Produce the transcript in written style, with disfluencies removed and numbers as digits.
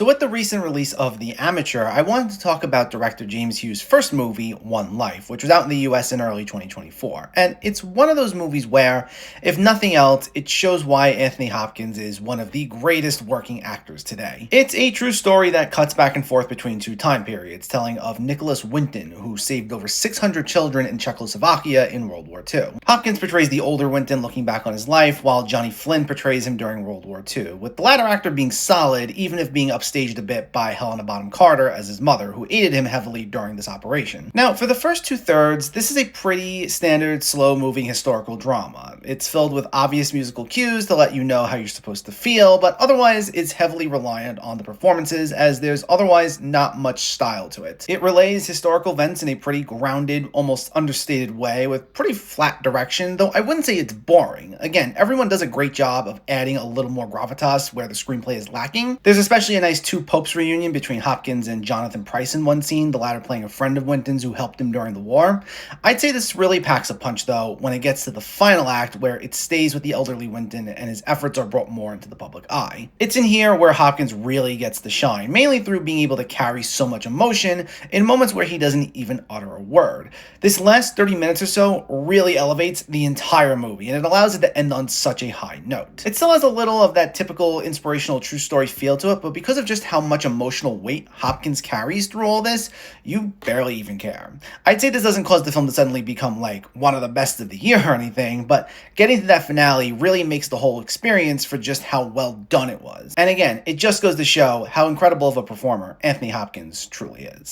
So with the recent release of The Amateur, I wanted to talk about director James Hughes' first movie, One Life, which was out in the US in early 2024. And it's one of those movies where, if nothing else, it shows why Anthony Hopkins is one of the greatest working actors today. It's a true story that cuts back and forth between two time periods, telling of Nicholas Winton, who saved over 600 children in Czechoslovakia in World War II. Hopkins portrays the older Winton looking back on his life, while Johnny Flynn portrays him during World War II, with the latter actor being solid, even if being upstaged a bit by Helena Bonham Carter as his mother, who aided him heavily during this operation. Now, for the first two-thirds, this is a pretty standard, slow-moving historical drama. It's filled with obvious musical cues to let you know how you're supposed to feel, but otherwise it's heavily reliant on the performances, as there's otherwise not much style to it. It relays historical events in a pretty grounded, almost understated way, with pretty flat direction, though I wouldn't say it's boring. Again, everyone does a great job of adding a little more gravitas where the screenplay is lacking. There's especially a nice Two Popes reunion between Hopkins and Jonathan Pryce in one scene, the latter playing a friend of Winton's who helped him during the war. I'd say this really packs a punch, though, when it gets to the final act, where it stays with the elderly Winton and his efforts are brought more into the public eye. It's in here where Hopkins really gets to shine, mainly through being able to carry so much emotion in moments where he doesn't even utter a word. This last 30 minutes or so really elevates the entire movie, and it allows it to end on such a high note. It still has a little of that typical inspirational true story feel to it, but because of just how much emotional weight Hopkins carries through all this, you barely even care. I'd say this doesn't cause the film to suddenly become like one of the best of the year or anything, but getting to that finale really makes the whole experience for just how well done it was. And again, it just goes to show how incredible of a performer Anthony Hopkins truly is.